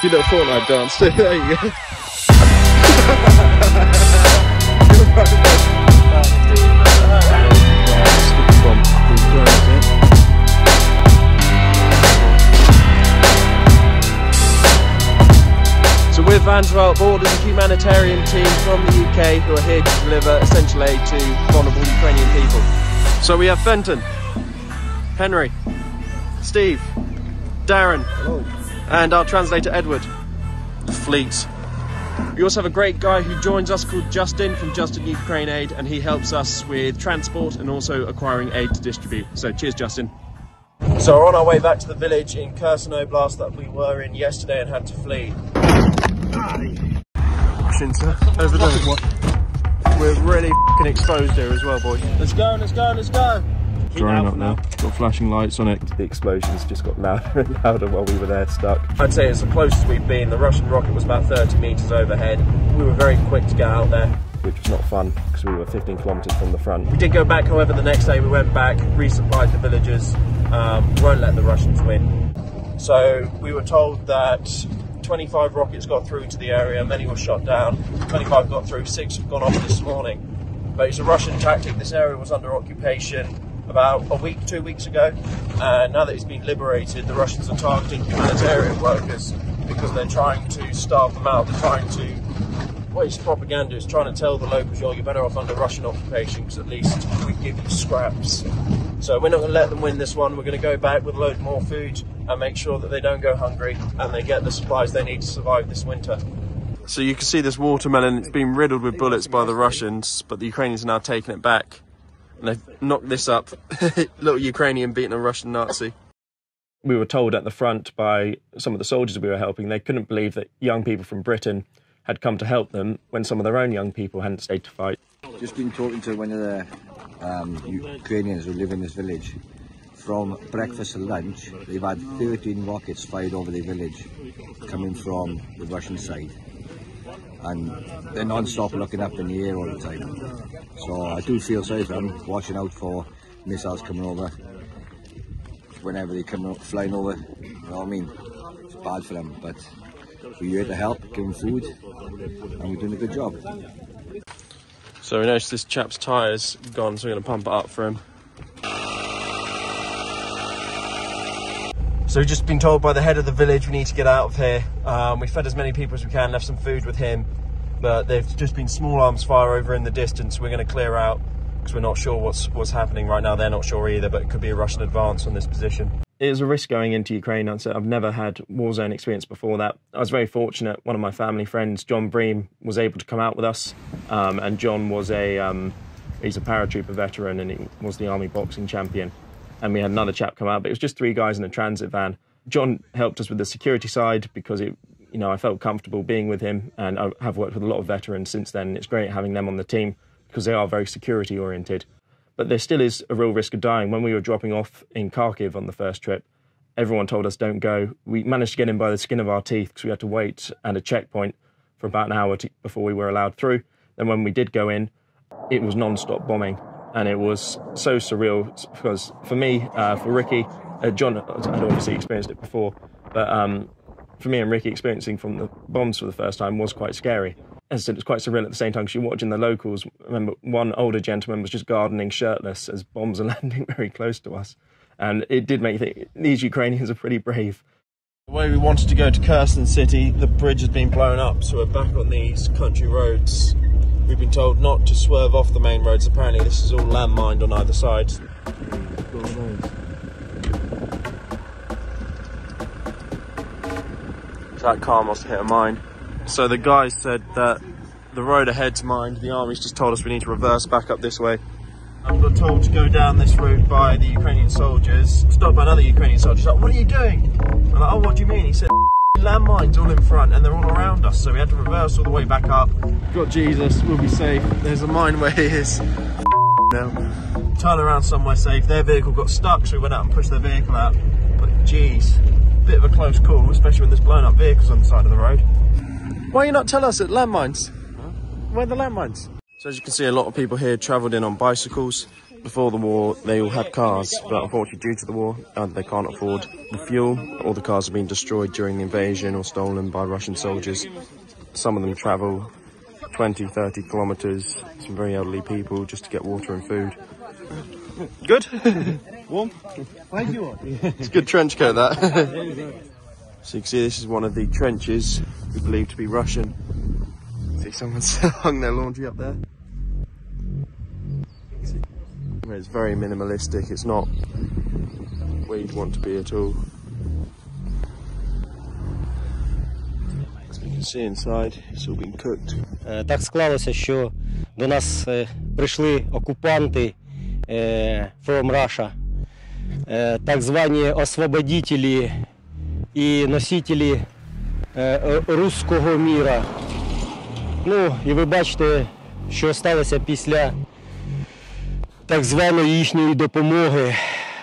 Do a little Fortnite dance. There you go. So we're Vans Without Borders, a humanitarian team from the UK who are here to deliver essential aid to vulnerable Ukrainian people. So we have Fenton, Henry, Steve, Darren, hello, and our translator Edward. The fleet. We also have a great guy who joins us called Justin from Justin Ukraine Aid, and he helps us with transport and also acquiring aid to distribute. So cheers, Justin. So we're on our way back to the village in Kherson Oblast that we were in yesterday and had to flee. Over there. We're really f***ing exposed here as well, boys. Let's go, let's go, let's go! Drying up now. Got flashing lights on it. The explosions just got louder and louder while we were there stuck. I'd say it's the closest we've been. The Russian rocket was about 30 metres overhead. We were very quick to get out there, which was not fun because we were 15 kilometres from the front. We did go back, however, the next day we went back, resupplied the villagers, won't let the Russians win. So we were told that 25 rockets got through to the area, many were shot down, 25 got through, 6 have gone off this morning. But it's a Russian tactic. This area was under occupation about a week, 2 weeks ago, and now that it's been liberated, the Russians are targeting humanitarian workers because they're trying to starve them out. They're trying to, well, it's propaganda, it's trying to tell the locals, you're better off under Russian occupation because at least we give you scraps. So we're not going to let them win this one. We're going to go back with a load more food and make sure that they don't go hungry and they get the supplies they need to survive this winter. So you can see this watermelon, it's been riddled with bullets by the Russians, but the Ukrainians are now taking it back. And they've knocked this up. Little Ukrainian beating a Russian Nazi. We were told at the front by some of the soldiers we were helping, they couldn't believe that young people from Britain had come to help them when some of their own young people hadn't stayed to fight. Just been talking to one of the Ukrainians who live in this village. From breakfast to lunch, they've had 13 rockets fired over the village coming from the Russian side. And they're non-stop looking up in the air all the time. So I do feel sorry for them, watching out for missiles coming over whenever they come flying over, you know what I mean? It's bad for them, but we're here to help, give them food, and we're doing a good job. So we noticed this chap's tyre's gone, so we're going to pump it up for him. So we've just been told by the head of the village we need to get out of here. We fed as many people as we can, left some food with him, but there's just been small arms fire over in the distance. We're going to clear out because we're not sure what's happening right now. They're not sure either, but it could be a Russian advance on this position. It was a risk going into Ukraine. I've never had war zone experience before that. I was very fortunate. One of my family friends, John Bream, was able to come out with us, and John was he's a paratrooper veteran and he was the army boxing champion. And we had another chap come out, but it was just 3 guys in a transit van. John helped us with the security side because I felt comfortable being with him, and I have worked with a lot of veterans since then. It's great having them on the team because they are very security oriented. But there still is a real risk of dying. When we were dropping off in Kharkiv on the first trip, everyone told us don't go. We managed to get in by the skin of our teeth because we had to wait at a checkpoint for about an hour before we were allowed through. Then when we did go in, it was non-stop bombing. And it was so surreal because for me, for Ricky, John had obviously experienced it before, but for me and Ricky, experiencing from the bombs for the first time was quite scary. As I said, it was quite surreal at the same time because you're watching the locals. I remember one older gentleman was just gardening shirtless as bombs are landing very close to us. And it did make you think, these Ukrainians are pretty brave. The way we wanted to go to Kherson city, the bridge has been blown up, so we're back on these country roads. We've been told not to swerve off the main roads. Apparently this is all landmined on either side. So that car must have hit a mine. So the guy said that the road ahead's mined. The army's just told us we need to reverse back up this way. And we're told to go down this route by the Ukrainian soldiers. Stopped by another Ukrainian soldier. He's like, what are you doing? I'm like, oh, what do you mean? He said, landmines all in front and they're all around us, so we had to reverse all the way back up. Got Jesus, we'll be safe. There's a mine where he is. No. Turn around somewhere safe. Their vehicle got stuck, so we went out and pushed their vehicle out. But geez, bit of a close call, especially when there's blown up vehicles on the side of the road. Why you not tell us at landmines? Huh? Where are the landmines? So as you can see, a lot of people here travelled in on bicycles. before the war, they all had cars, but unfortunately due to the war, they can't afford the fuel. All the cars have been destroyed during the invasion or stolen by Russian soldiers. Some of them travel 20, 30 kilometres, some very elderly people, just to get water and food. Good? Warm? It's a good trench coat, that. So you can see this is one of the trenches we believe to be Russian. See someone's hung their laundry up there. It's very minimalistic, it's not where you'd want to be at all. As you can see inside, it's all been cooked. Так склалося, що до нас прийшли окупанти from Russia, так звані освободителі і носителі руського міра. Ну, і ви бачите, що сталося після так званої їхньої допомоги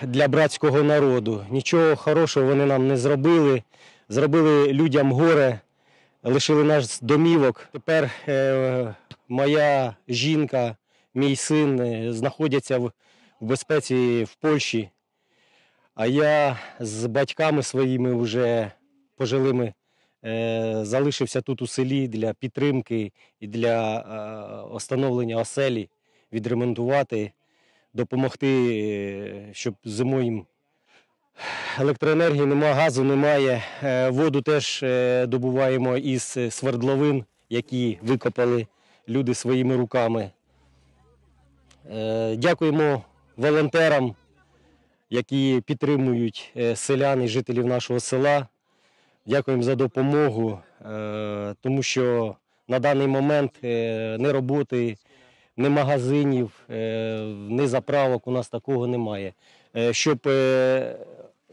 для братського народу. Нічого хорошого вони нам не зробили. Зробили людям горе, лишили нас домівок. Тепер моя жінка, мій син знаходяться в безпеці в Польщі. А я з батьками своїми вже пожилими залишився тут у селі для підтримки і для встановлення оселі, відремонтувати, допомогти, щоб зимою їм електроенергії немає, газу немає. Воду теж добуваємо із свердловин, які викопали люди своїми руками. Дякуємо волонтерам, які підтримують селян і жителів нашого села. Дякуємо за допомогу, тому що на даний момент ні роботи, ні магазинів, ні заправок у нас такого немає. Щоб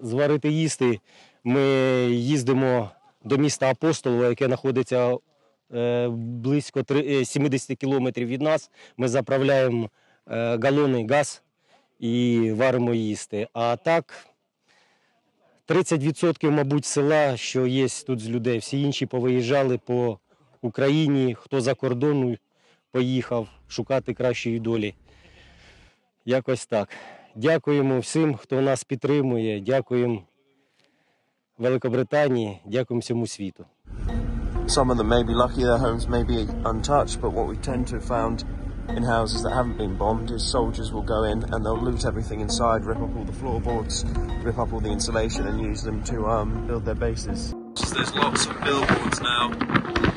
зварити їсти, ми їздимо до міста Апостолова, яке знаходиться близько 70 кілометрів від нас. Ми заправляємо галони газ і варимо їсти. А так, 30%, мабуть, села, що є тут з людей, всі інші повиїжджали по Україні, хто за кордону поїхав шукати кращої долі. Якось так. Дякуємо всім, хто нас підтримує, дякуємо Великобританії, дякуємо всьому світу. Some of them may be lucky, their homes may be untouched, but what we tend to have found in houses that haven't been bombed is soldiers will go in and they'll loot everything inside, rip up all the floorboards, rip up all the insulation and use them to build their bases. There's lots of billboards now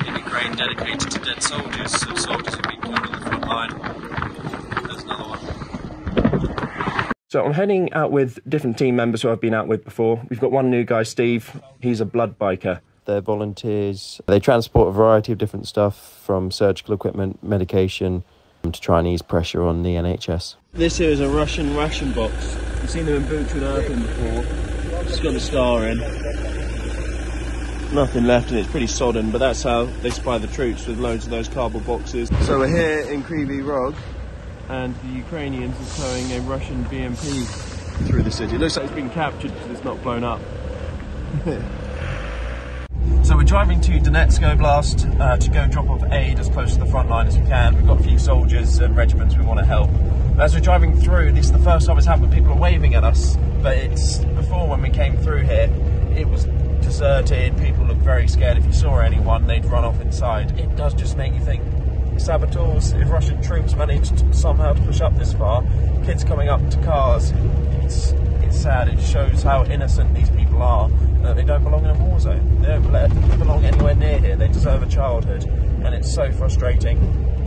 in Ukraine dedicated to dead soldiers, so soldiers have been killed on the front line. There's another one. So I'm heading out with different team members who I've been out with before. We've got one new guy, Steve. He's a blood biker. They're volunteers. They transport a variety of different stuff from surgical equipment, medication, to try and ease pressure on the NHS. This here is a Russian ration box. You've seen them in boots with earthen before. It's got the star in. Nothing left and it's pretty sodden, but that's how they supply the troops, with loads of those cardboard boxes. So we're here in Kryvyi Rog and the Ukrainians are towing a Russian BMP through the city. It looks like it's been captured because it's not blown up. So we're driving to Donetsk Oblast to go drop off aid as close to the front line as we can. We've got a few soldiers and regiments we want to help. As we're driving through, this is the first time it's happened, people are waving at us, but it's before when we came through here, it was deserted, people looked very scared. If you saw anyone, they'd run off inside. It does just make you think, saboteurs, if Russian troops managed somehow to push up this far, kids coming up to cars, it's sad. It shows how innocent these people are, that they don't belong in a war zone. They don't belong anywhere near here. They deserve a childhood, and it's so frustrating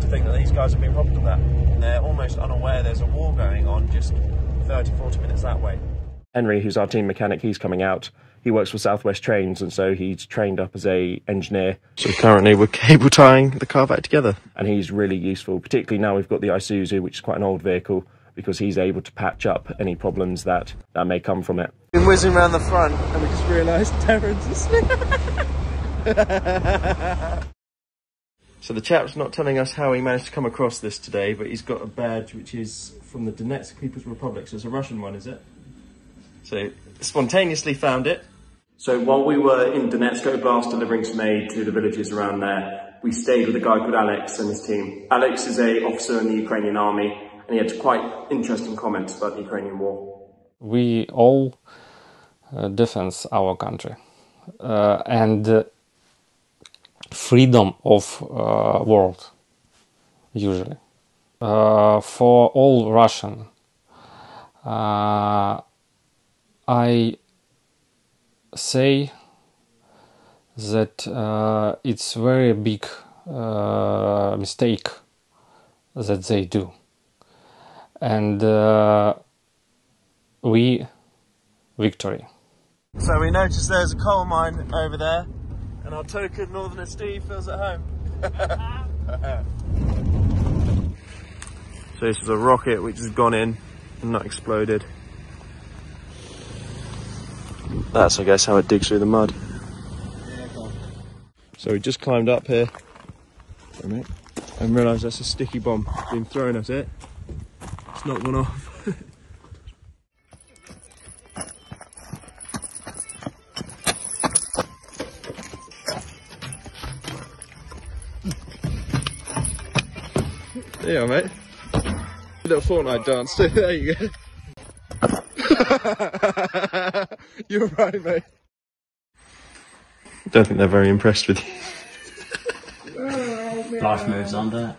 to think that these guys have been robbed of that. And they're almost unaware there's a war going on just 30, 40 minutes that way. Henry, who's our team mechanic, he's coming out. He works for Southwest Trains, and so he's trained up as a engineer. So currently we're cable tying the car back together, and he's really useful, particularly now we've got the Isuzu, which is quite an old vehicle, because he's able to patch up any problems that may come from it. Been whizzing around the front, and we just realised Terrence is So the chap's not telling us how he managed to come across this today, but he's got a badge which is from the Donetsk People's Republic, so it's a Russian one, is it? So spontaneously found it. So while we were in Donetsk Oblast delivering some aid to the villages around there, we stayed with a guy called Alex and his team. Alex is an officer in the Ukrainian army, and he had quite interesting comments about the Ukrainian war. We all defend our country and freedom of world, usually. For all Russian, I say that it's very big mistake that they do, and we victory. So we noticed there's a coal mine over there, and our token Northerner Steve feels at home. So this is a rocket which has gone in and not exploded. That's, I guess, how it digs through the mud. So we just climbed up here and realised that's a sticky bomb being thrown at it. It's not gone off. There you are, mate. A little Fortnite dance too. There you go. You're right, mate. I don't think they're very impressed with you. Life moves on, doesn't it?